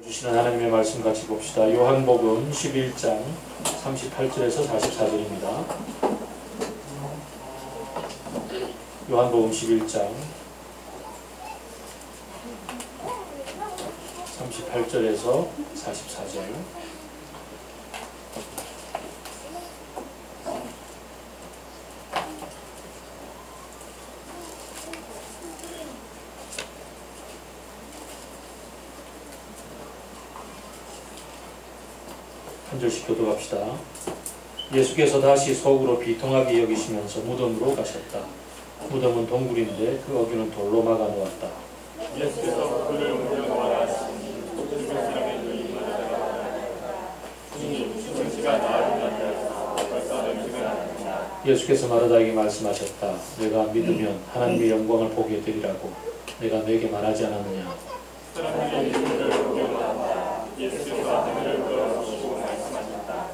주시는 하나님의 말씀 같이 봅시다. 요한복음 11장 38절에서 44절입니다. 요한복음 11장 38절에서 44절. 한 절씩 교독합시다. 예수께서 다시 속으로 비통하게 여기시면서 무덤으로 가셨다. 무덤은 동굴인데 그 어귀는 돌로 막아 놓았다. 예수께서 그를 옮겨놓아 죽은 사람의 눈이 마르다가 주님 죽은 지가 나흘이나 벌써 냄새가 납니다. 예수께서 마르다에게 말씀하셨다. 내가 믿으면 하나님의 영광을 보게 되리라고 내가 내게 말하지 않았느냐. 사람들이 그를 옮겨놓았다. 예수께서 하늘을 보여주시고 말씀하셨다.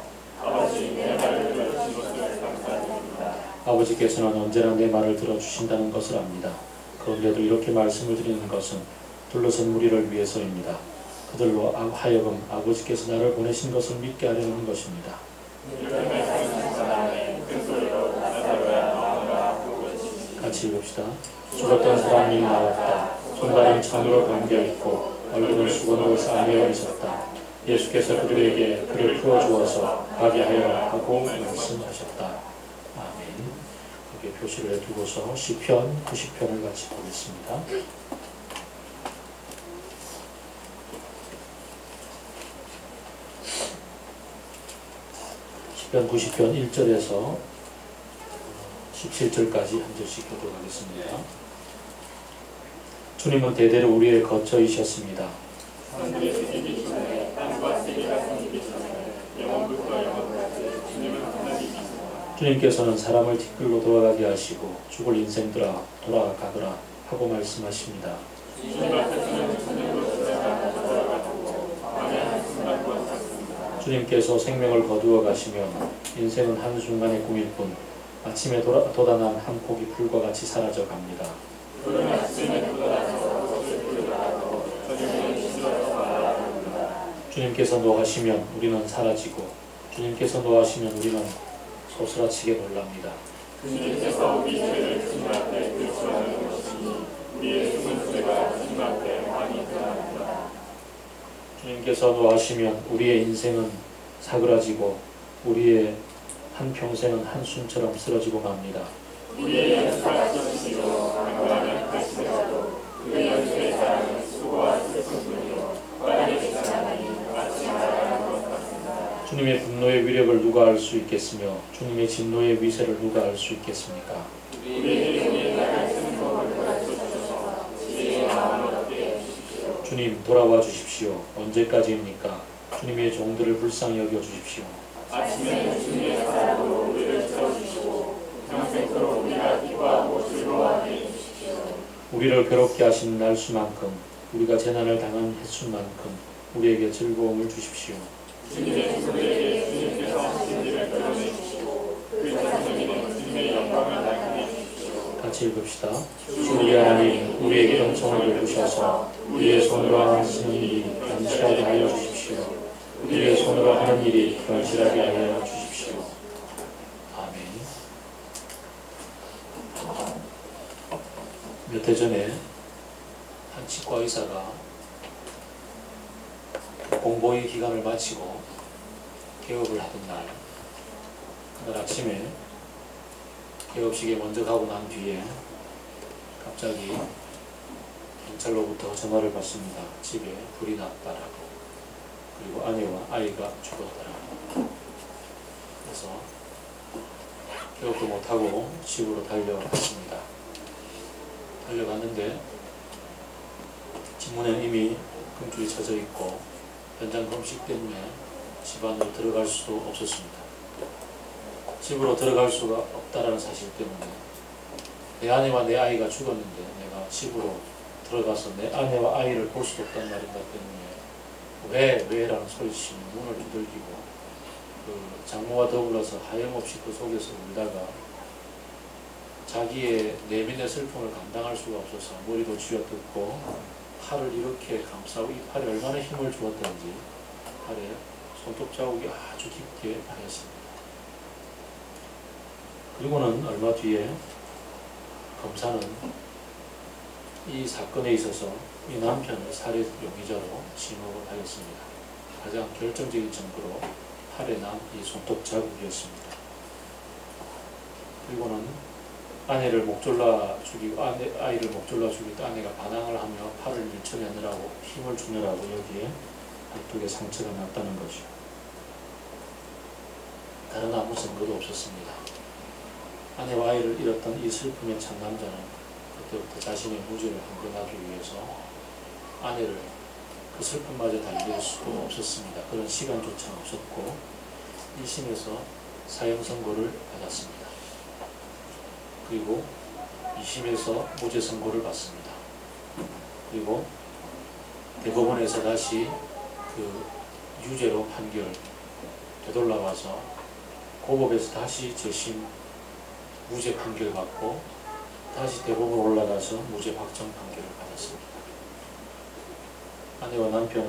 아버지 내 말을 들어주신 것을 감사드립니다. 아버지께서는 언제나 내 말을 들어주신다는 것을 압니다. 그런데도 이렇게 말씀을 드리는 것은 둘러선 무리를 위해서입니다. 그들로 하여금 아버지께서 나를 보내신 것을 믿게 하려는 것입니다. 같이 읽읍시다. 죽었던 사람이 나왔다. 손발은 창으로 감겨있고 얼굴은 수건으로 싸매어 있었다. 예수께서 그들에게 그를 풀어주어서 가게 하여라 하고 말씀하셨다. 아멘. 여기에 표시를 해두고서 시편 90편을 같이 보겠습니다. 시편 90편 1절에서 17절까지 한 절씩 교독하겠습니다. 주님은 대대로 우리의 거처이셨습니다. 하늘이 생기기 전에 땅과 세계가 생기기 전에 영원부터 영원까지 주님은 하나님이시다. 주님께서는 사람을 티끌로 돌아가게 하시고 죽을 인생들아 돌아가거라 하고 말씀하십니다. 주님 앞에서는 하늘로 돌아가고 밤의 한순간과 같습니다. 주님께서 생명을 거두어 가시면 인생은 한순간의 꿈일 뿐 아침에 돋아난 한 폭이 불과 같이 사라져 갑니다. 그런 아침에 돋아서 것을 불러도 저녁에 시들어서 말아갑니다. 주님께서 노하시면 우리는 사라지고 주님께서 노하시면 우리는 소스라치게 놀랍니다. 주님께서 우리 죄를 주님 앞에 들추어주는 것이니 우리의 숨은 죄가 주님 앞에 많이 드러납니다. 주님께서 노하시면 우리의 인생은 사그라지고 우리의 한 평생은 한숨처럼 쓰러지고 맙니다. 우리의 연수가 찢으시고 강건하면 하시더라도 그의 연수의 사랑은 수고와 슬픔뿐이요 빠르게 지나가니 마치 날아가는 것 같습니다. 주님의 분노의 위력을 누가 알 수 있겠으며 주님의 진노의 위세를 누가 알 수 있겠습니까? 우리에게 우리의 나를 쓰는 법을 가르쳐 주셔서 지혜의 마음을 얻게 해주십시오. 주님 돌아와 주십시오. 언제까지입니까? 주님의 종들을 불쌍히 여겨 주십시오. 아침에 주님의 사랑으로 우리를 채워주시고 평생토록 우리가 기뻐하고 즐거워하게 해주십시오. 우리를 괴롭게 하신 날수만큼 우리가 재난을 당한 횟수만큼 우리에게 즐거움을 주십시오. 주님의 종들에게 주님께서 하신 일을 드러내주시고 그 천성에는 주님의 영광을 나타내 주십시오. 같이 읽읍시다. 주 우리 하나님 우리에게 은총을 베푸셔서 우리의 손으로 하시는 일이 견실하게 하여 주십시오. 우리의 손으로 하는 일이 견실하게 하여 주십시오. 아멘. 몇 해 전에 한 치과 의사가 공보의 기간을 마치고 개업을 하던 날, 그날 아침에 개업식에 먼저 가고 난 뒤에 갑자기 경찰로부터 전화를 받습니다. 집에 불이 났다라고. 그리고 아내와 아이가 죽었더라고요. 그래서 개업도 못하고 집으로 달려갔습니다. 달려갔는데 집문에는 이미 금줄이 쳐져 있고 현장 금식 때문에 집 안으로 들어갈 수도 없었습니다. 집으로 들어갈 수가 없다라는 사실 때문에 내 아내와 내 아이가 죽었는데 내가 집으로 들어가서 내 아내와 아이를 볼 수도 없단 말인가 때문에 왜라는 소리치며 문을 두들기고 그 장모와 더불어서 하염없이 그 속에서 울다가 자기의 내면의 슬픔을 감당할 수가 없어서 머리도 쥐어뜯고 팔을 이렇게 감싸고 이 팔에 얼마나 힘을 주었던지 팔에 손톱 자국이 아주 깊게 파였습니다. 그리고는 얼마 뒤에 검사는 이 사건에 있어서 이 남편을 살해 용의자로 지목을 하였습니다. 가장 결정적인 증거로 팔에 난 이 손톱 자국이었습니다. 그리고는 아내를 목졸라 죽이고 아이를 목졸라 죽이고 아내가 반항을 하며 팔을 밀쳐내느라고 힘을 주느라고 여기에 팔뚝에 상처가 났다는 것이요. 다른 아무 증거도 없었습니다. 아내와 아이를 잃었던 이 슬픔에 찬 남자는 그때부터 자신의 무죄를 한건하기 위해서 아내를 그 슬픔마저 달랠 수도 없었습니다. 그런 시간조차 없었고 1심에서 사형 선고를 받았습니다. 그리고 2심에서 무죄 선고를 받습니다. 그리고 대법원에서 다시 그 유죄로 판결 되돌아와서 고법에서 다시 재심 무죄 판결 받고 다시 대법원 올라가서 무죄 확정 판결을 받았습니다.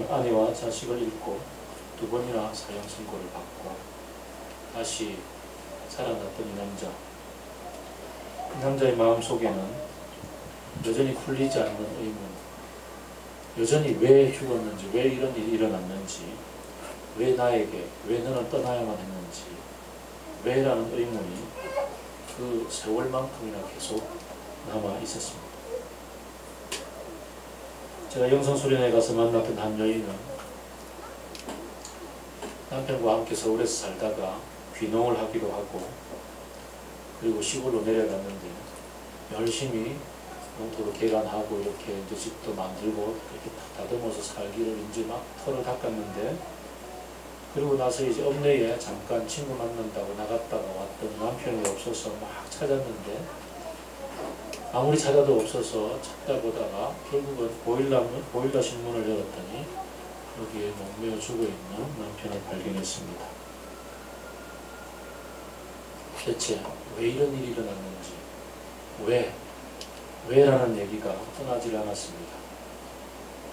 아내와 자식을 잃고 두 번이나 사형 선고를 받고 다시 살아났던 이 남자. 그 남자의 마음속에는 여전히 풀리지 않는 의문, 여전히 왜 죽었는지, 왜 이런 일이 일어났는지, 왜 나에게, 왜 너는 떠나야만 했는지, 왜라는 의문이 그 세월만큼이나 계속 남아 있었습니다. 제가 영성수련회 가서 만났던 한 여인은 남편과 함께 서울에서 살다가 귀농을 하기로 하고 그리고 시골로 내려갔는데 열심히 농토도 개간하고 이렇게 이제 집도 만들고 이렇게 다듬어서 살기를 이제 막 털을 닦았는데 그리고 나서 이제 읍내에 잠깐 친구 만난다고 나갔다가 왔던 남편이 없어서 막 찾았는데 아무리 찾아도 없어서 찾다 보다가 결국은 보일러 신문을 열었더니 여기에 목매어 죽어있는 남편을 발견했습니다. 대체 왜 이런 일이 일어났는지 왜라는 얘기가 떠나질 않았습니다.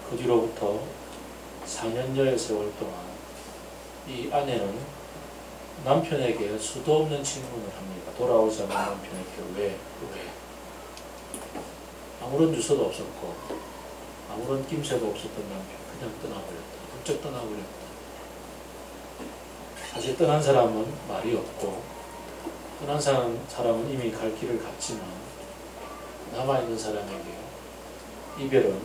그 뒤로부터 4년여의 세월 동안 이 아내는 남편에게 수도 없는 질문을 합니다. 돌아오지 않는 남편에게 왜? 아무런 주소도 없었고 아무런 낌새도 없었던 남편 그냥 떠나버렸다. 훌쩍 떠나버렸다. 사실 떠난 사람은 말이 없고 떠난 사람은 이미 갈 길을 갔지만 남아있는 사람에게 이별은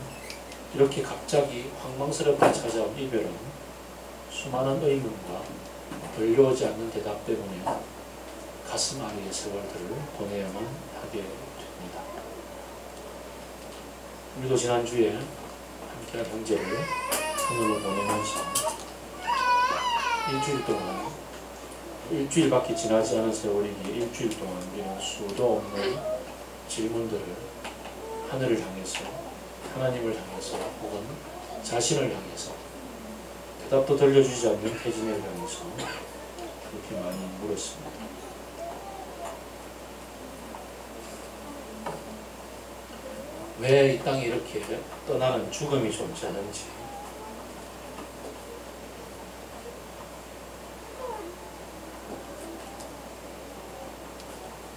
이렇게 갑자기 황망스럽게 찾아온 이별은 수많은 의문과 들려오지 않는 대답 때문에 가슴 아래의 세월들을 보내야만 하게 됩니다. 우리도 지난주에 함께한 형제를 하늘로 보내면서 일주일밖에 지나지 않은 세월이기에 일주일 동안 우리는 수도 없는 질문들을 하늘을 향해서 하나님을 향해서 혹은 자신을 향해서 대답도 들려주지 않는 태진을 향해서 그렇게 많이 물었습니다. 왜 이 땅에 이렇게 떠나는 죽음이 존재하는지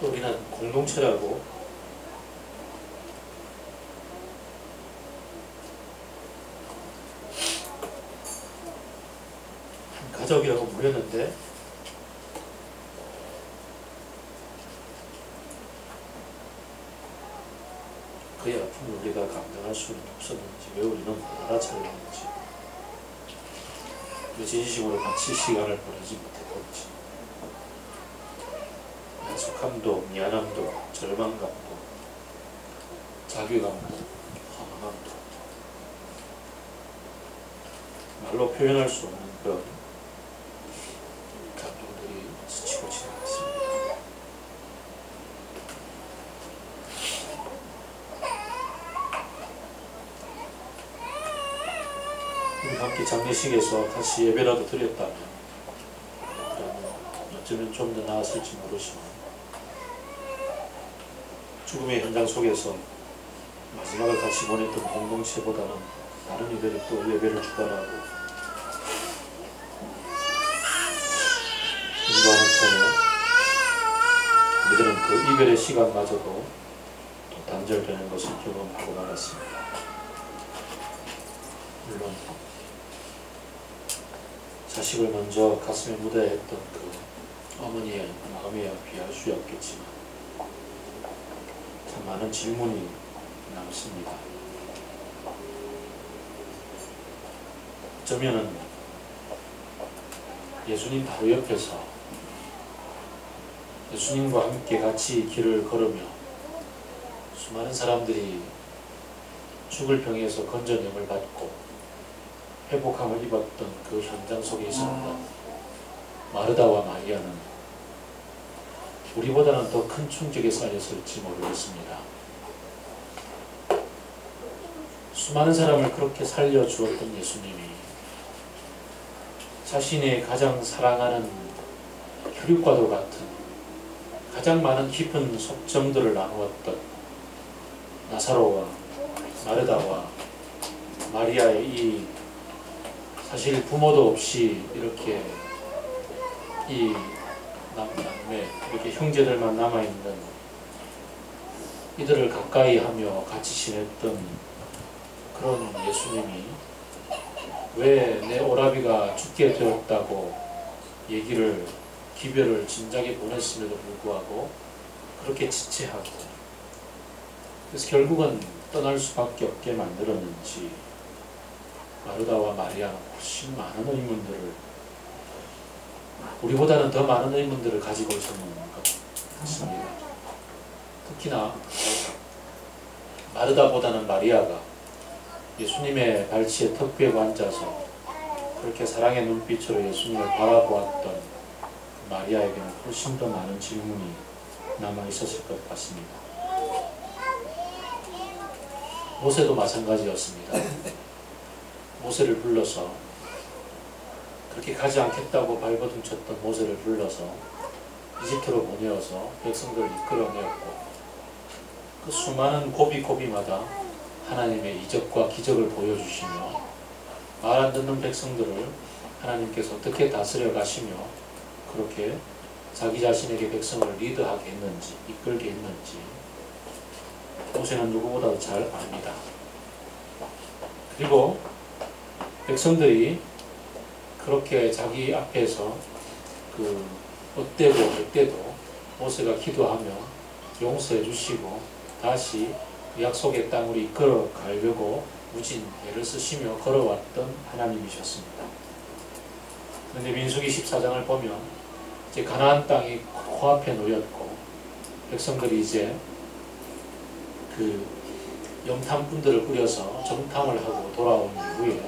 또 우리는 공동체라고 한 가족이라고 모였는데 그의 아픔을 우리가 감당할 수는 없었는지 왜 우리는 알아차렸는지 왜 진심으로 같이 시간을 보내지 못했는지 약속함도 미안함도 절망감도 자괴감도 허망함도 말로 표현할 수 없는 그런 감동들이 스치고 지나갔습니다. 우리 함께 장례식에서 다시 예배라도 드렸다면 어쩌면 좀 더 나았을지 모르지만 죽음의 현장 속에서 마지막을 같이 보냈던 공동체보다는 다른 이들이 또 예배를 주관하고 인도하는 통에 우리들은 그 이별의 시간마저도 또 단절되는 것을 경험하고 말았습니다. 물론 자식을 먼저 가슴에 묻어야 했던 그 어머니의 마음에야 비할 수 없겠지만 참 많은 질문이 남습니다. 어쩌면은 예수님 바로 옆에서 예수님과 함께 같이 길을 걸으며 수많은 사람들이 죽을 병에서 건전염을 받고 회복함을 입었던 그 현장 속에 있었던 마르다와 마리아는 우리보다는 더 큰 충격에 쌓였을지 모르겠습니다. 수많은 사람을 그렇게 살려주었던 예수님이 자신의 가장 사랑하는 혈육과도 같은 가장 많은 깊은 속정들을 나누었던 나사로와 마르다와 마리아의 이 사실 부모도 없이 이렇게 이 남매 이렇게 형제들만 남아있는 이들을 가까이 하며 같이 지냈던 그런 예수님이 왜 내 오라비가 죽게 되었다고 얘기를 기별을 진작에 보냈음에도 불구하고 그렇게 지체하고 그래서 결국은 떠날 수밖에 없게 만들었는지 마르다와 마리아는 훨씬 많은 의문들을 우리보다는 더 많은 의문들을 가지고 있었는 것 같습니다. 특히나 마르다보다는 마리아가 예수님의 발치에 턱 베고 앉아서 그렇게 사랑의 눈빛으로 예수님을 바라보았던 마리아에게는 훨씬 더 많은 질문이 남아있었을 것 같습니다. 모세도 마찬가지였습니다. 모세를 불러서 그렇게 가지 않겠다고 발버둥쳤던 모세를 불러서 이집트로 보내어서 백성들을 이끌어내었고 그 수많은 고비고비마다 하나님의 이적과 기적을 보여주시며 말 안 듣는 백성들을 하나님께서 어떻게 다스려 가시며 그렇게 자기 자신에게 백성을 리드하게 했는지 이끌게 했는지 모세는 누구보다도 잘 압니다. 그리고 백성들이 그렇게 자기 앞에서 그 어때도 저때도 모세가 기도하며 용서해 주시고 다시 약속의 땅으로 이끌어 가려고 무진 애를 쓰시며 걸어왔던 하나님이셨습니다. 그런데 민수기 14장을 보면 이제 가나안 땅이 코앞에 놓였고 백성들이 이제 그 염탐꾼들을 꾸려서 정탐을 하고 돌아온 이후에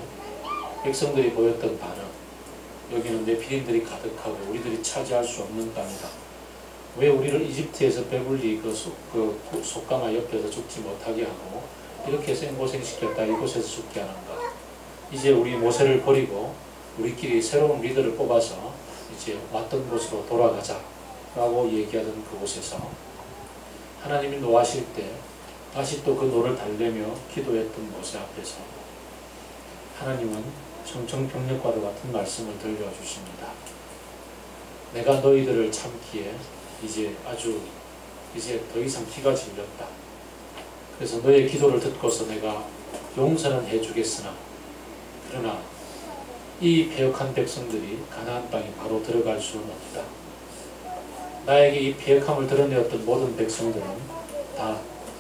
백성들이 보였던 반응, 여기는 네피림들이 가득하고 우리들이 차지할 수 없는 땅이다. 왜 우리를 이집트에서 배불리 그 속가마 옆에서 죽지 못하게 하고 이렇게 생고생시켰다 이곳에서 죽게 하는가. 이제 우리 모세를 버리고 우리끼리 새로운 리더를 뽑아서 이제 왔던 곳으로 돌아가자 라고 얘기하던 그곳에서 하나님이 노하실 때 다시 또 그 노를 달래며 기도했던 모세 앞에서 하나님은 청청병력과도 같은 말씀을 들려주십니다. 내가 너희들을 참기에 이제 더 이상 기가 질렸다. 그래서 너의 기도를 듣고서 내가 용서는 해주겠으나 그러나 이 패역한 백성들이 가나안 땅에 바로 들어갈 수는 없다. 나에게 이 패역함을 드러내었던 모든 백성들은 다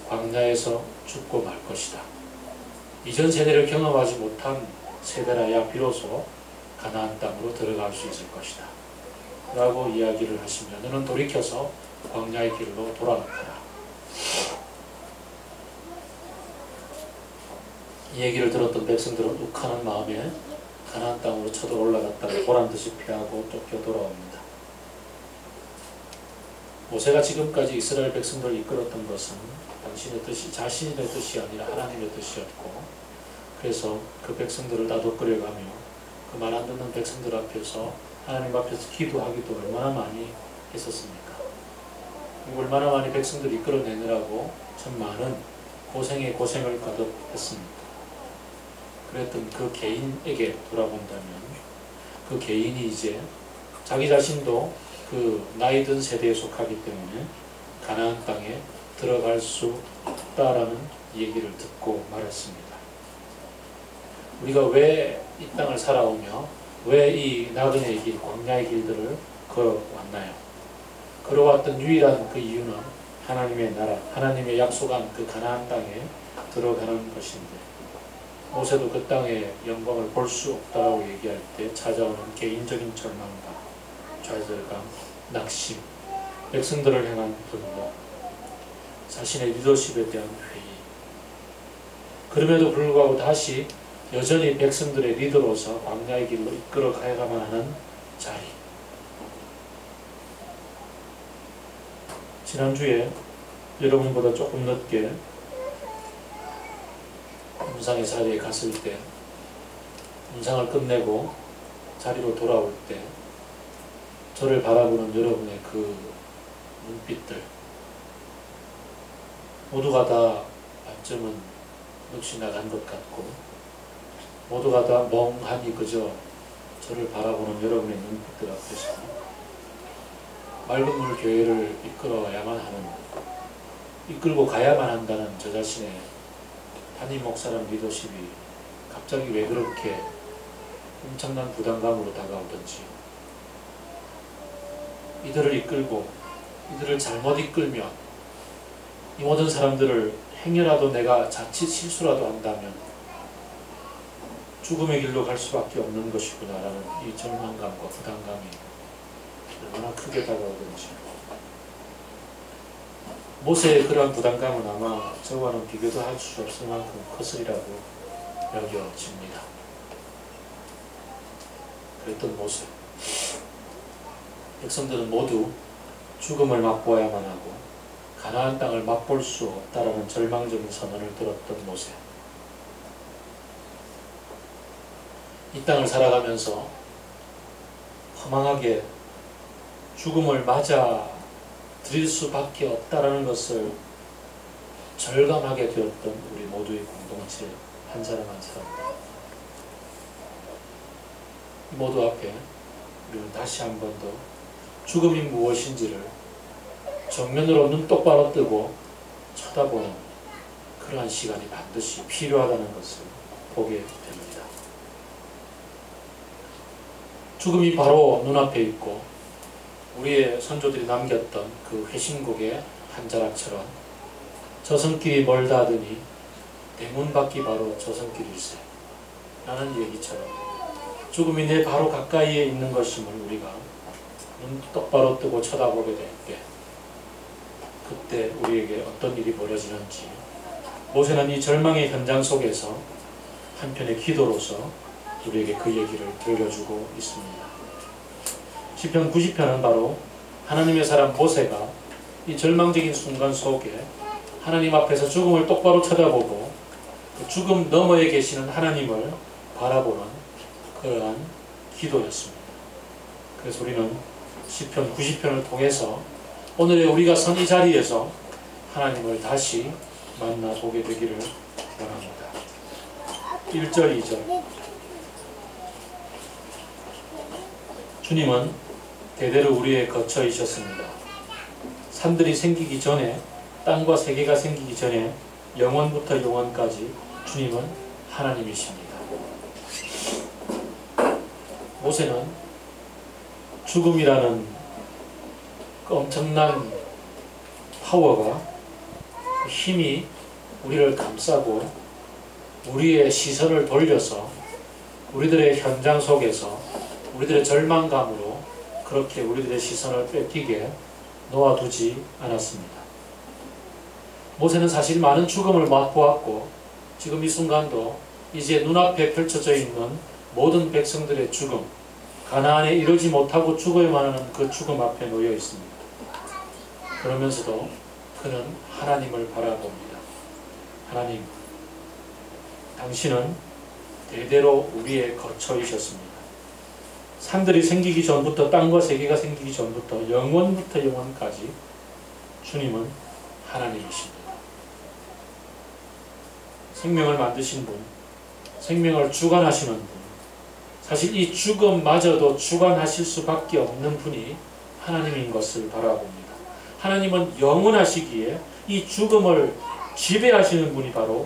광야에서 죽고 말 것이다. 이전 세대를 경험하지 못한 세대라야 비로소 가나안 땅으로 들어갈 수 있을 것이다. 라고 이야기를 하시며 너는 돌이켜서 광야의 길로 돌아가라. 이 얘기를 들었던 백성들은 욱하는 마음에 가나안 땅으로 쳐들어 올라갔다가 보란듯이 피하고 쫓겨 돌아옵니다. 모세가 지금까지 이스라엘 백성들을 이끌었던 것은 당신의 뜻이 자신의 뜻이 아니라 하나님의 뜻이었고 그래서 그 백성들을 다독거려가며 그 말 안 듣는 백성들 앞에서 하나님 앞에서 기도하기도 얼마나 많이 했었습니까? 그리고 얼마나 많이 백성들을 이끌어내느라고 참 많은 고생에 고생을 거듭했습니다. 그랬던 그 개인에게 돌아본다면 그 개인이 이제 자기 자신도 그 나이 든 세대에 속하기 때문에 가나안 땅에 들어갈 수 없다라는 얘기를 듣고 말했습니다. 우리가 왜 이 땅을 살아오며 왜 이 나그네의 길, 광야의 길들을 걸어왔나요? 걸어왔던 유일한 그 이유는 하나님의 나라, 하나님의 약속한 그 가나안 땅에 들어가는 것인데, 모세도 그 땅의 영광을 볼 수 없다고 얘기할 때 찾아오는 개인적인 절망감, 좌절감, 낙심, 백성들을 향한 분노, 자신의 리더십에 대한 회의. 그럼에도 불구하고 다시 여전히 백성들의 리더로서 광야의 길로 이끌어 가야만 하는 자리. 지난주에 여러분보다 조금 늦게 문상의 자리에 갔을 때, 문상을 끝내고 자리로 돌아올 때 저를 바라보는 여러분의 그 눈빛들, 모두가 다 반쯤은 넋이 나간 것 같고 모두가 다 멍하니 그저 저를 바라보는 여러분의 눈빛들 앞에서 맑은 물 교회를 이끌어야만 하는, 이끌고 가야만 한다는 저 자신의 담임 목사라는 리더십이 갑자기 왜 그렇게 엄청난 부담감으로 다가오던지, 이들을 이끌고 이들을 잘못 이끌면 이 모든 사람들을 행여라도 내가 자칫 실수라도 한다면 죽음의 길로 갈 수밖에 없는 것이구나라는 이 절망감과 부담감이 얼마나 크게 다가오던지. 모세의 그러한 부담감은 아마 저와는 비교도 할 수 없을 만큼 컸으리라고 여겨집니다. 그랬던 모세. 백성들은 모두 죽음을 맛보아야만 하고 가나안 땅을 맛볼 수 없다라는 절망적인 선언을 들었던 모세. 이 땅을 살아가면서 허망하게 죽음을 맞아 드릴 수밖에 없다라는 것을 절감하게 되었던 우리 모두의 공동체 한 사람 한 사람들. 이 모두 앞에 우리는 다시 한 번 더 죽음이 무엇인지를 정면으로 눈 똑바로 뜨고 쳐다보는 그러한 시간이 반드시 필요하다는 것을 보게 됩니다. 죽음이 바로 눈앞에 있고 우리의 선조들이 남겼던 그 회심곡의 한 자락처럼 저승길이 멀다 하더니 대문 밖이 바로 저승길일세 라는 얘기처럼 죽음이 내 바로 가까이에 있는 것임을 우리가 눈 똑바로 뜨고 쳐다보게 될 때, 그때 우리에게 어떤 일이 벌어지는지 모세는 이 절망의 현장 속에서 한편의 기도로서 우리에게 그 얘기를 들려주고 있습니다. 시편 90편은 바로 하나님의 사람 모세가 이 절망적인 순간 속에 하나님 앞에서 죽음을 똑바로 쳐다보고 그 죽음 너머에 계시는 하나님을 바라보는 그러한 기도였습니다. 그래서 우리는 시편 90편을 통해서 오늘의 우리가 선 이 자리에서 하나님을 다시 만나보게 되기를 원합니다. 1절, 2절. 주님은 대대로 우리의 거처이셨습니다. 산들이 생기기 전에, 땅과 세계가 생기기 전에 영원부터 영원까지 주님은 하나님이십니다. 모세는 죽음이라는 그 엄청난 파워가, 힘이 우리를 감싸고 우리의 시선을 돌려서 우리들의 현장 속에서 우리들의 절망감으로 그렇게 우리들의 시선을 뺏기게 놓아두지 않았습니다. 모세는 사실 많은 죽음을 맛보았고 지금 이 순간도 이제 눈앞에 펼쳐져 있는 모든 백성들의 죽음, 가나안에 이르지 못하고 죽어야만 하는 그 죽음 앞에 놓여 있습니다. 그러면서도 그는 하나님을 바라봅니다. 하나님, 당신은 대대로 우리의 거처이셨습니다. 산들이 생기기 전부터, 땅과 세계가 생기기 전부터 영원부터 영원까지 주님은 하나님이십니다. 생명을 만드신 분, 생명을 주관하시는 분, 사실 이 죽음마저도 주관하실 수밖에 없는 분이 하나님인 것을 바라봅니다. 하나님은 영원하시기에 이 죽음을 지배하시는 분이 바로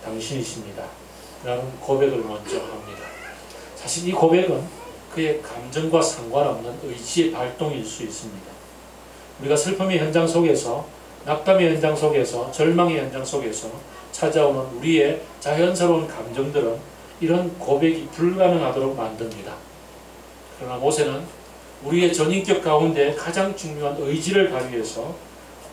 당신이십니다. 라는 고백을 먼저 합니다. 사실 이 고백은 그의 감정과 상관없는 의지의 발동일 수 있습니다. 우리가 슬픔의 현장 속에서, 낙담의 현장 속에서, 절망의 현장 속에서 찾아오는 우리의 자연스러운 감정들은 이런 고백이 불가능하도록 만듭니다. 그러나 모세는 우리의 전인격 가운데 가장 중요한 의지를 발휘해서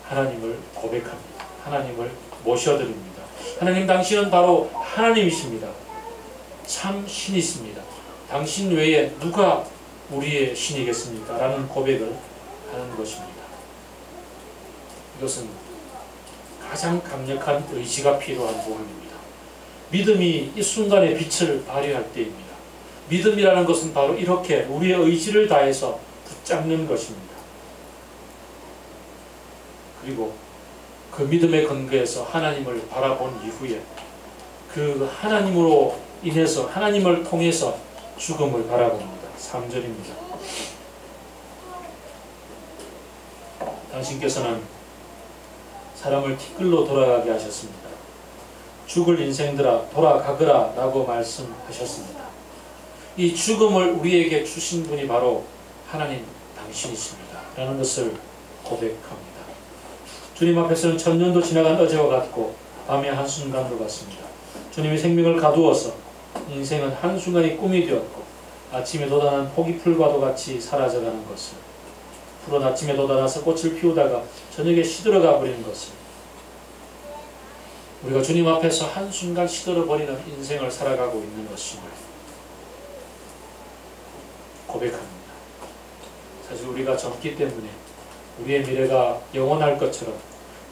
하나님을 고백합니다. 하나님을 모셔드립니다. 하나님, 당신은 바로 하나님이십니다. 참 신이십니다. 당신 외에 누가 우리의 신이겠습니까? 라는 고백을 하는 것입니다. 이것은 가장 강력한 의지가 필요한 부분입니다. 믿음이 이 순간에 빛을 발휘할 때입니다. 믿음이라는 것은 바로 이렇게 우리의 의지를 다해서 붙잡는 것입니다. 그리고 그 믿음의 근거에서 하나님을 바라본 이후에 그 하나님으로 인해서, 하나님을 통해서 죽음을 바라봅니다. 3절입니다. 당신께서는 사람을 티끌로 돌아가게 하셨습니다. 죽을 인생들아 돌아가거라 라고 말씀하셨습니다. 이 죽음을 우리에게 주신 분이 바로 하나님 당신이십니다. 라는 것을 고백합니다. 주님 앞에서는 천년도 지나간 어제와 같고 밤의 한순간도 같습니다. 주님이 생명을 가두어서 인생은 한순간이 꿈이 되었고 아침에 돋아난 포기풀과도 같이 사라져가는 것을, 푸른 아침에 돋아나서 꽃을 피우다가 저녁에 시들어가 버리는 것을, 우리가 주님 앞에서 한순간 시들어버리는 인생을 살아가고 있는 것임을 고백합니다. 사실 우리가 젊기 때문에 우리의 미래가 영원할 것처럼,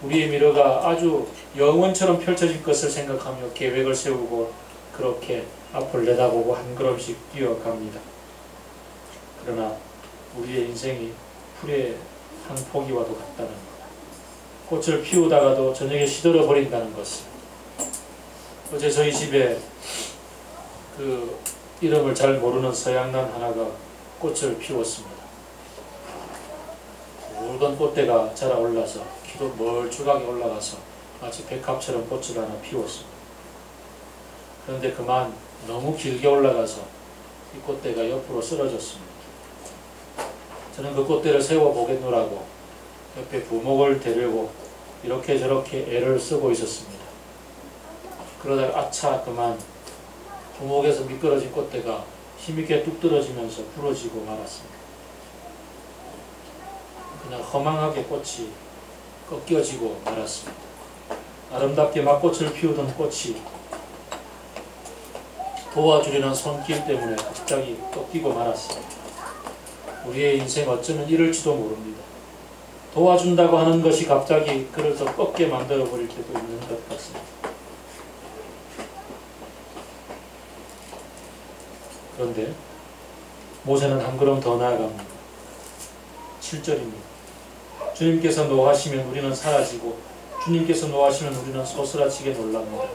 우리의 미래가 아주 영원처럼 펼쳐질 것을 생각하며 계획을 세우고 그렇게 앞을 내다보고 한 걸음씩 뛰어갑니다. 그러나 우리의 인생이 풀의 한 포기와도 같다는 것, 꽃을 피우다가도 저녁에 시들어 버린다는 것을. 어제 저희 집에 그 이름을 잘 모르는 서양난 하나가 꽃을 피웠습니다. 굵은 꽃대가 자라올라서 키도 멀쭉하게 올라가서 마치 백합처럼 꽃을 하나 피웠습니다. 그런데 그만 너무 길게 올라가서 이 꽃대가 옆으로 쓰러졌습니다. 저는 그 꽃대를 세워보겠노라고 옆에 부목을 데리고 이렇게 저렇게 애를 쓰고 있었습니다. 그러다가 아차 그만 부목에서 미끄러진 꽃대가 힘있게 뚝 떨어지면서 부러지고 말았습니다. 그냥 허망하게 꽃이 꺾여지고 말았습니다. 아름답게 막 꽃을 피우던 꽃이 도와주려는 손길 때문에 갑자기 꺾이고 말았습니다. 우리의 인생 어쩌면 이럴지도 모릅니다. 도와준다고 하는 것이 갑자기 그를 더 꺾게 만들어버릴 때도 있는 것 같습니다. 그런데 모세는 한 걸음 더 나아갑니다. 7절입니다. 주님께서 노하시면 우리는 사라지고 주님께서 노하시면 우리는 소스라치게 놀랍니다.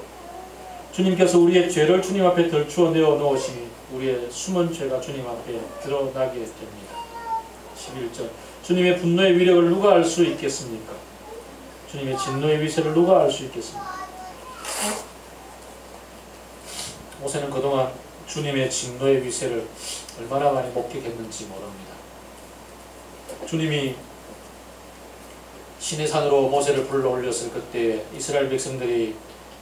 주님께서 우리의 죄를 주님 앞에 덜추어 내어 놓으시니 우리의 숨은 죄가 주님 앞에 드러나게 됩니다. 11절. 주님의 분노의 위력을 누가 알 수 있겠습니까? 주님의 진노의 위세를 누가 알 수 있겠습니까? 모세는 그동안 주님의 진노의 위세를 얼마나 많이 목격했는지 모릅니다. 주님이 시내산으로 모세를 불러 올렸을 그때 이스라엘 백성들이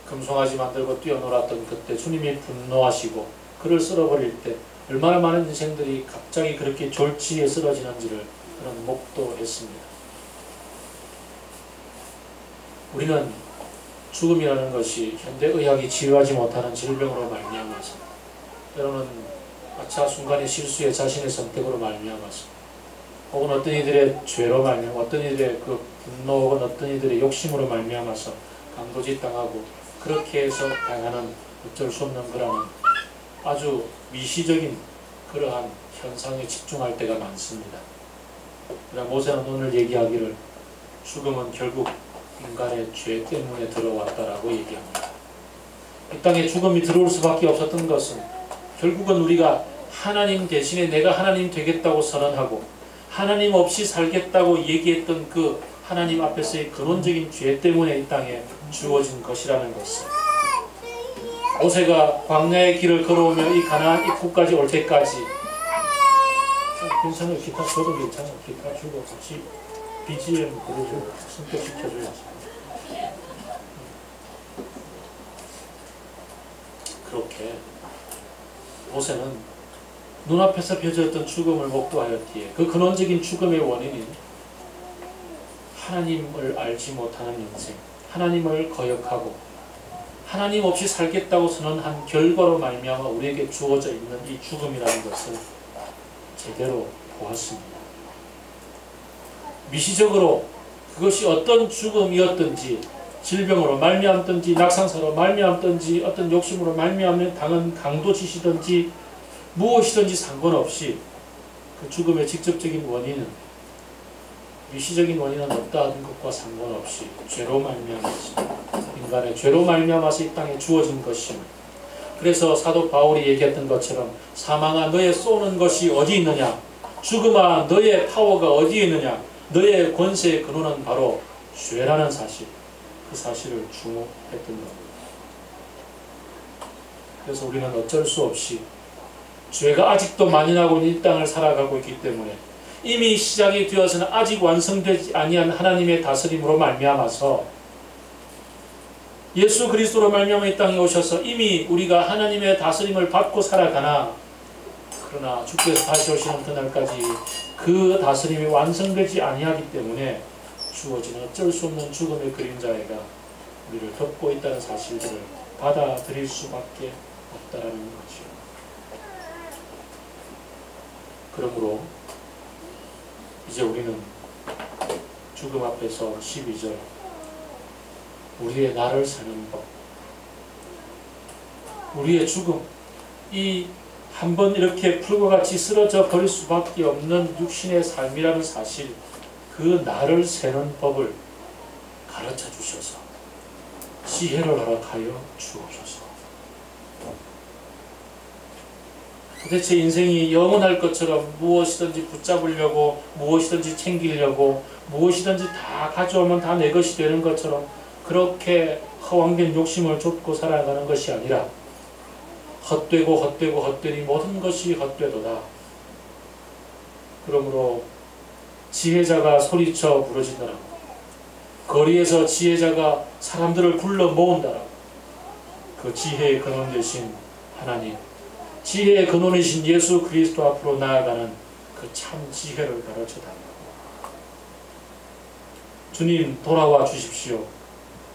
금송아지 만들고 뛰어놀았던 그때 주님이 분노하시고 그를 쓸어버릴 때 얼마나 많은 인생들이 갑자기 그렇게 졸지에 쓰러지는지를 그런 목도했습니다. 우리는 죽음이라는 것이 현대의학이 치유하지 못하는 질병으로 말미암아서, 때로는 아차 순간의 실수에 자신의 선택으로 말미암아서, 혹은 어떤 이들의 죄로 말미암아, 어떤 이들의 그 분노 혹은 어떤 이들의 욕심으로 말미암아서 강도짓당하고 그렇게 해서 당하는 어쩔 수 없는 그런 아주 미시적인 그러한 현상에 집중할 때가 많습니다. 그러나 모세는 오늘 얘기하기를 죽음은 결국 인간의 죄 때문에 들어왔다라고 얘기합니다. 이 땅에 죽음이 들어올 수밖에 없었던 것은 결국은 우리가 하나님 대신에 내가 하나님 되겠다고 선언하고 하나님 없이 살겠다고 얘기했던 그 하나님 앞에서의 근원적인 죄 때문에 이 땅에 주어진 것이라는 것을, 모세가 광야의 길을 걸어오며 이 가나안 입구까지 올 때까지, 괜찮아요. 기타 쳐도 괜찮아요. 기타 주고 같이 BGM 부르고 승격시켜줘야지. 그렇게 모세는 눈앞에서 벼졌던 죽음을 목도하였기에 그 근원적인 죽음의 원인인 하나님을 알지 못하는 인생, 하나님을 거역하고 하나님 없이 살겠다고 선언한 결과로 말미암아 우리에게 주어져 있는 이 죽음이라는 것을 제대로 보았습니다. 미시적으로 그것이 어떤 죽음이었든지, 질병으로 말미암든지 낙상사로 말미암든지 어떤 욕심으로 말미암는 당한 강도짓이든지 무엇이든지 상관없이 그 죽음의 직접적인 원인은, 미시적인 원인은 없다 하는 것과 상관없이 죄로 말미암았습니다. 인간의 죄로 말미암아서 이 땅에 주어진 것입니다. 그래서 사도 바울이 얘기했던 것처럼 사망아 너의 쏘는 것이 어디 있느냐, 죽음아 너의 파워가 어디에 있느냐, 너의 권세의 근원은 바로 죄라는 사실, 그 사실을 주목했던 겁니다. 그래서 우리는 어쩔 수 없이 죄가 아직도 만연하고 이 땅을 살아가고 있기 때문에 이미 시작이 되어서는 아직 완성되지 아니한 하나님의 다스림으로 말미암아서 예수 그리스도로 말미암아 이 땅에 오셔서 이미 우리가 하나님의 다스림을 받고 살아가나, 그러나 주께서 다시 오시는 그날까지 그 다스림이 완성되지 아니하기 때문에 주어지는 어쩔 수 없는 죽음의 그림자애가 우리를 덮고 있다는 사실들을 받아들일 수밖에 없다라는 거죠. 그러므로 이제 우리는 죽음 앞에서 12절 우리의 나를 사는 법, 우리의 죽음, 이 한번 이렇게 풀과 같이 쓰러져 버릴 수밖에 없는 육신의 삶이라는 사실, 그 나를 세는 법을 가르쳐 주셔서 지혜를 허락하여 주옵소서. 도대체 인생이 영원할 것처럼 무엇이든지 붙잡으려고, 무엇이든지 챙기려고, 무엇이든지 다 가져오면 다 내 것이 되는 것처럼 그렇게 허황된 욕심을 쫓고 살아가는 것이 아니라 헛되고 헛되고 헛되니 모든 것이 헛되도다. 그러므로 지혜자가 소리쳐 부르짖느라고, 거리에서 지혜자가 사람들을 불러 모은다라고, 그 지혜의 근원 되신 하나님, 지혜의 근원이신 예수 그리스도 앞으로 나아가는 그 참 지혜를 가르쳐 달라고. 주님 돌아와 주십시오.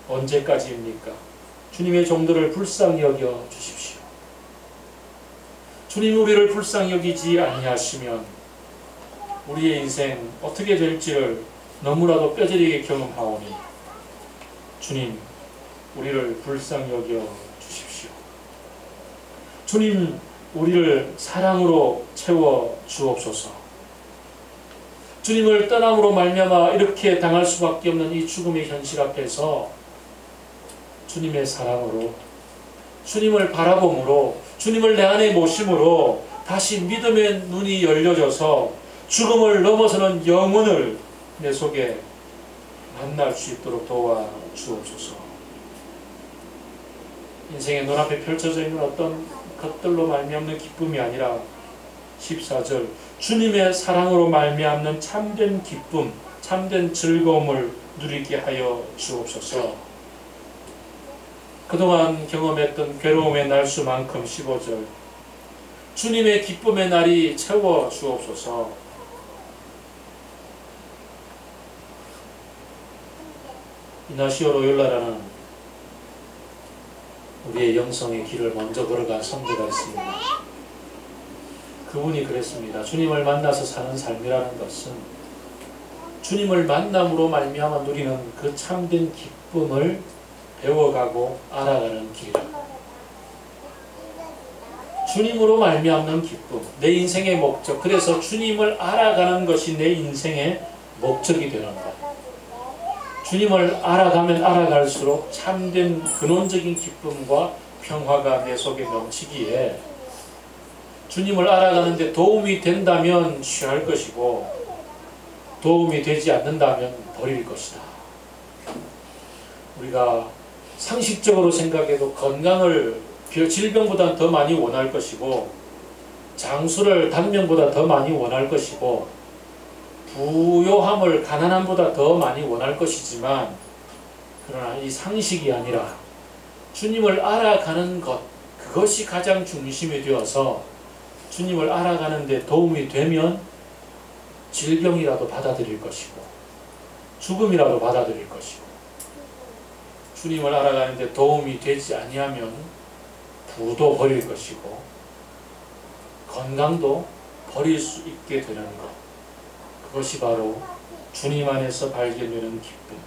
언제까지입니까? 주님의 종들을 불쌍히 여겨 주십시오. 주님 우리를 불쌍히 여기지 아니하시면 우리의 인생 어떻게 될지를 너무나도 뼈저리게 경험하오니 주님 우리를 불쌍히 여겨 주십시오. 주님 우리를 사랑으로 채워 주옵소서. 주님을 떠남으로 말미암아 이렇게 당할 수밖에 없는 이 죽음의 현실 앞에서 주님의 사랑으로, 주님을 바라봄으로, 주님을 내 안에 모심으로 다시 믿음의 눈이 열려져서 죽음을 넘어서는 영혼을 내 속에 만날 수 있도록 도와 주옵소서. 인생의 눈앞에 펼쳐져 있는 어떤 것들로 말미암는 기쁨이 아니라 14절 주님의 사랑으로 말미암는 참된 기쁨, 참된 즐거움을 누리게 하여 주옵소서. 그동안 경험했던 괴로움의 날수만큼 15절 주님의 기쁨의 날이 채워 주옵소서. 이나시오 로욜라라는 우리의 영성의 길을 먼저 걸어간 성도가 있습니다. 그분이 그랬습니다. 주님을 만나서 사는 삶이라는 것은 주님을 만남으로 말미암아 누리는 그 참된 기쁨을 배워가고 알아가는 길이다. 주님으로 말미암는 기쁨, 내 인생의 목적. 그래서 주님을 알아가는 것이 내 인생의 목적이 되는 것. 주님을 알아가면 알아갈수록 참된 근원적인 기쁨과 평화가 내 속에 넘치기에 주님을 알아가는데 도움이 된다면 취할 것이고 도움이 되지 않는다면 버릴 것이다. 우리가 상식적으로 생각해도 건강을 질병보다 더 많이 원할 것이고 장수를 단명보다 더 많이 원할 것이고 부요함을 가난함보다 더 많이 원할 것이지만 그러나 이 상식이 아니라 주님을 알아가는 것, 그것이 가장 중심이 되어서 주님을 알아가는 데 도움이 되면 질병이라도 받아들일 것이고 죽음이라도 받아들일 것이고 주님을 알아가는 데 도움이 되지 아니하면 부도 버릴 것이고 건강도 버릴 수 있게 되는 것, 그것이 바로 주님 안에서 발견되는 기쁨,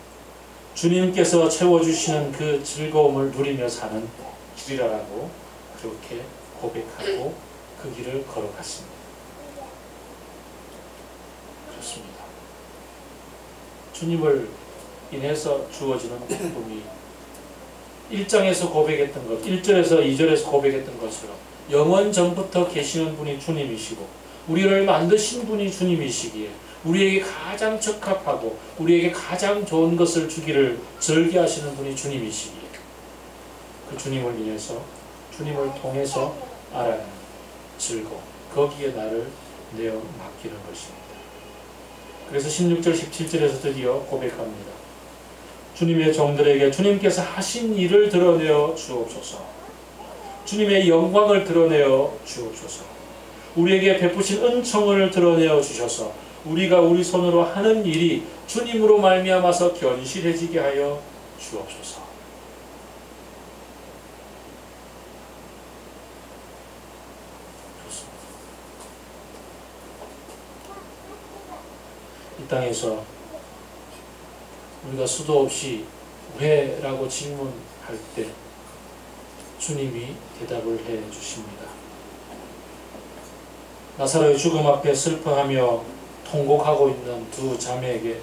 주님께서 채워주시는 그 즐거움을 누리며 사는 길이라고 그렇게 고백하고 그 길을 걸어갔습니다. 그렇습니다. 주님을 인해서 주어지는 기쁨이 1장에서 고백했던 것, 1절에서 2절에서 고백했던 것처럼 영원 전부터 계시는 분이 주님이시고 우리를 만드신 분이 주님이시기에 우리에게 가장 적합하고 우리에게 가장 좋은 것을 주기를 절기하시는 분이 주님이시기에 그 주님을 인해서 주님을 통해서 알아가는 즐거움, 거기에 나를 내어 맡기는 것입니다. 그래서 16절 17절에서 드디어 고백합니다. 주님의 종들에게 주님께서 하신 일을 드러내어 주옵소서. 주님의 영광을 드러내어 주옵소서. 우리에게 베푸신 은총을 드러내어 주셔서 우리가 우리 손으로 하는 일이 주님으로 말미암아서 견실해지게 하여 주옵소서. 좋습니다. 이 땅에서 우리가 수도 없이 왜? 라고 질문할 때 주님이 대답을 해 주십니다. 나사로의 죽음 앞에 슬퍼하며 통곡하고 있는 두 자매에게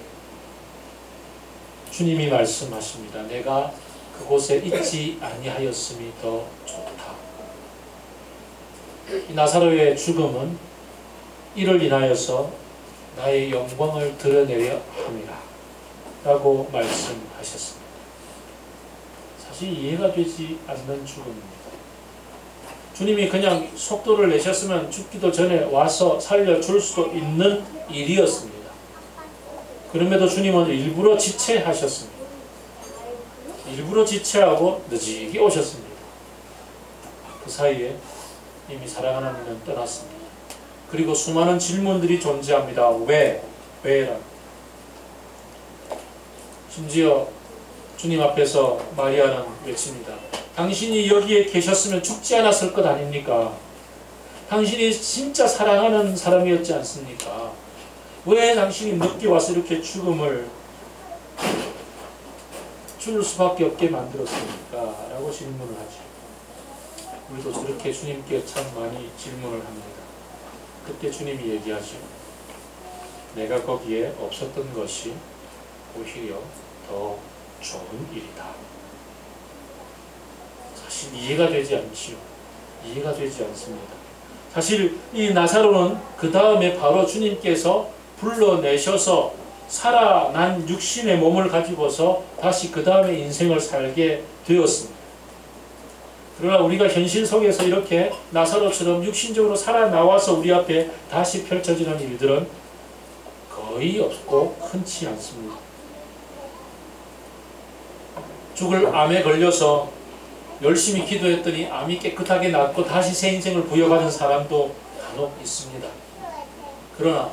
주님이 말씀하십니다. 내가 그곳에 있지 아니하였음이 더 좋다. 이 나사로의 죽음은 이를 인하여서 나의 영광을 드러내려 함이라 라고 말씀하셨습니다. 사실 이해가 되지 않는 죽음입니다. 주님이 그냥 속도를 내셨으면 죽기도 전에 와서 살려줄 수도 있는 일이었습니다. 그럼에도 주님은 일부러 지체하셨습니다. 일부러 지체하고 늦게 오셨습니다. 그 사이에 이미 사랑하는 이는 떠났습니다. 그리고 수많은 질문들이 존재합니다. 왜? 왜라? 심지어 주님 앞에서 마리아는 외칩니다. 당신이 여기에 계셨으면 죽지 않았을 것 아닙니까? 당신이 진짜 사랑하는 사람이었지 않습니까? 왜 당신이 늦게 와서 이렇게 죽음을 줄 수밖에 없게 만들었습니까? 라고 질문을 하죠. 우리도 저렇게 주님께 참 많이 질문을 합니다. 그때 주님이 얘기하죠. 내가 거기에 없었던 것이 오히려 더 좋은 일이다. 사실 이해가 되지 않지요. 이해가 되지 않습니다. 사실 이 나사로는 그 다음에 바로 주님께서 불러내셔서 살아난 육신의 몸을 가지고서 다시 그 다음에 인생을 살게 되었습니다. 그러나 우리가 현실 속에서 이렇게 나사로처럼 육신적으로 살아나와서 우리 앞에 다시 펼쳐지는 일들은 거의 없고 흔치 않습니다. 죽을 암에 걸려서 열심히 기도했더니 암이 깨끗하게 낫고 다시 새 인생을 부여받은 사람도 간혹 있습니다. 그러나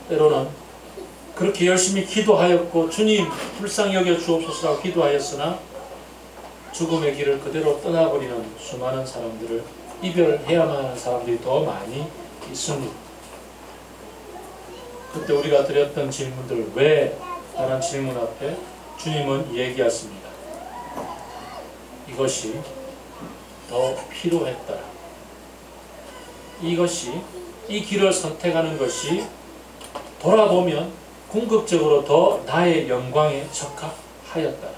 때로는 그렇게 열심히 기도하였고 주님 불쌍히 여겨 주옵소서라고 기도하였으나 죽음의 길을 그대로 떠나버리는 수많은 사람들을 이별해야만 하는 사람들이 더 많이 있습니다. 그때 우리가 드렸던 질문들 왜? 라는 질문 앞에 주님은 얘기했습니다. 이것이 더 필요했더라. 이 길을 선택하는 것이 돌아보면 궁극적으로 더 나의 영광에 적합하였더라.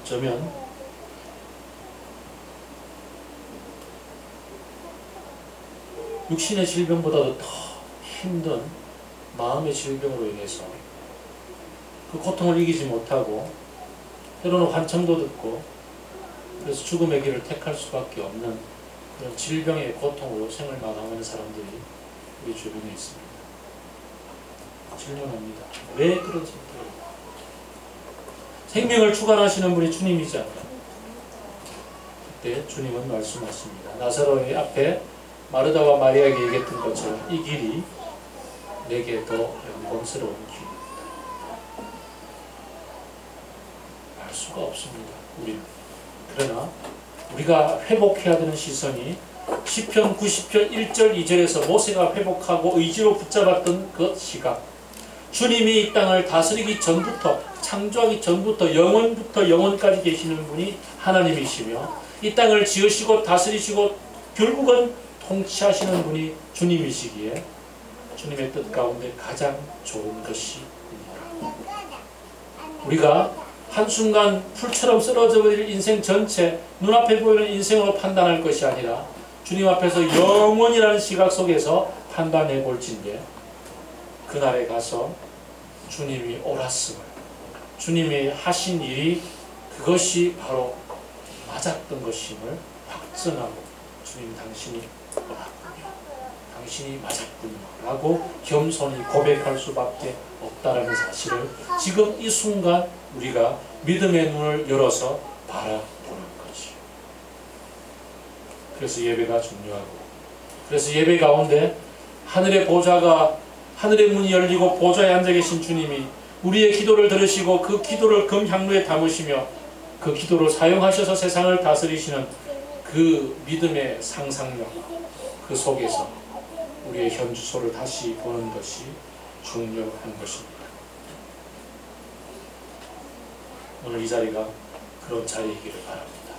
어쩌면 육신의 질병보다도 더 힘든 마음의 질병으로 인해서 그 고통을 이기지 못하고 때로는 환청도 듣고 그래서 죽음의 길을 택할 수밖에 없는 그런 질병의 고통으로 생을 마감하는 사람들이 우리 주변에 있습니다. 질문합니다. 왜 그런지 모르겠어요. 생명을 주관하시는 분이 주님이잖아요. 그때 주님은 말씀하십니다. 나사로의 앞에 마르다와 마리아에게 얘기했던 것처럼 이 길이 내게 더 영광스러운 길입니다. 알 수가 없습니다. 우리는. 그러나 우리가 회복해야 되는 시선이 시편 90편 1절 2절에서 모세가 회복하고 의지로 붙잡았던 그 시각, 주님이 이 땅을 다스리기 전부터, 창조하기 전부터 영원부터 영원까지 계시는 분이 하나님이시며 이 땅을 지으시고 다스리시고 결국은 통치하시는 분이 주님이시기에 주님의 뜻 가운데 가장 좋은 것이 뭐라? 우리가 한순간 풀처럼 쓰러져 버릴 인생 전체, 눈앞에 보이는 인생으로 판단할 것이 아니라 주님 앞에서 영원이라는 시각 속에서 판단해 볼진데, 그날에 가서 주님이 옳았음을, 주님이 하신 일이 그것이 바로 맞았던 것임을 확증하고, 주님 당신이 옳았군요, 당신이 맞았군요 라고 겸손히 고백할 수밖에 없다라는 사실을 지금 이 순간 우리가 믿음의 눈을 열어서 바라보는 거지. 그래서 예배가 중요하고, 그래서 예배 가운데 하늘의 보좌가, 하늘의 문이 열리고 보좌에 앉아 계신 주님이 우리의 기도를 들으시고 그 기도를 금향로에 담으시며 그 기도를 사용하셔서 세상을 다스리시는 그 믿음의 상상력, 그 속에서 우리의 현주소를 다시 보는 것이 중요한 것입니다. 오늘 이 자리가 그런 자리이기를 바랍니다.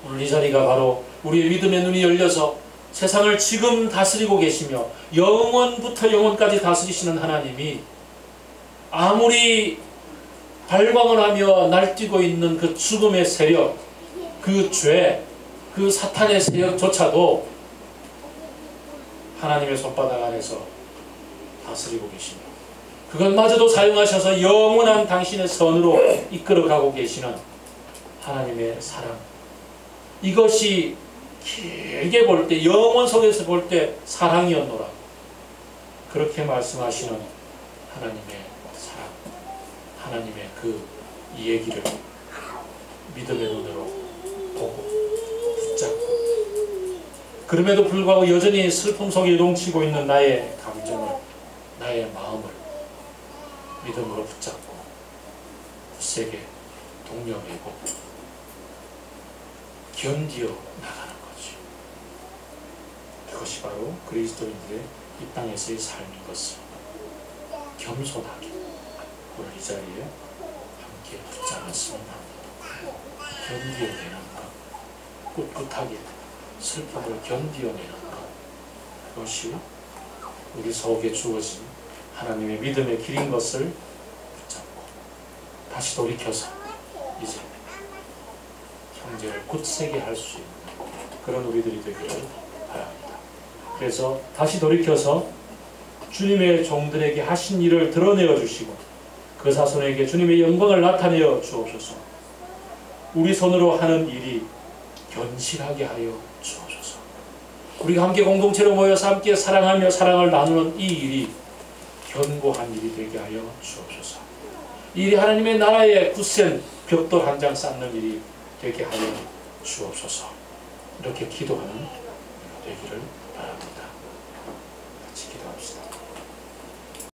오늘 이 자리가 바로 우리의 믿음의 눈이 열려서 세상을 지금 다스리고 계시며 영원부터 영원까지 다스리시는 하나님이 아무리 발광을 하며 날뛰고 있는 그 죽음의 세력, 그 죄, 그 사탄의 세력조차도 하나님의 손바닥 안에서 다스리고 계시며 그것마저도 사용하셔서 영원한 당신의 선으로 이끌어가고 계시는 하나님의 사랑, 이것이 길게 볼 때, 영원 속에서 볼 때 사랑이었노라, 그렇게 말씀하시는 하나님의 사랑, 하나님의 그 이 얘기를 믿음의 눈으로 보고 붙잡고, 그럼에도 불구하고 여전히 슬픔 속에 넘치고 있는 나의 감정을, 나의 마음을 믿음으로 붙잡고 굳세게 독려매고 견디어 나가는 거지. 그것이 바로 그리스도인들의 이 땅에서의 삶인 것을 겸손하게 오늘 이 자리에 함께 붙잡았으면 합니다. 견디어내는 것, 꿋꿋하게 슬픔을 견디어내는 것, 그것이 우리 속에 주어진 하나님의 믿음의 길인 것을 붙잡고 다시 돌이켜서 이제 형제를 굳세게 할 수 있는 그런 우리들이 되기를 바랍니다. 그래서 다시 돌이켜서 주님의 종들에게 하신 일을 드러내어 주시고 그 자손에게 주님의 영광을 나타내어 주옵소서. 우리 손으로 하는 일이 견실하게 하여 주옵소서. 우리가 함께 공동체로 모여서 함께 사랑하며 사랑을 나누는 이 일이 견고한 일이 되게 하여 주옵소서. 이 일이 하나님의 나라의 굳센 벽돌 한 장 쌓는 일이 되게 하여 주옵소서. 이렇게 기도하는 되기를 바랍니다. 같이 기도합시다.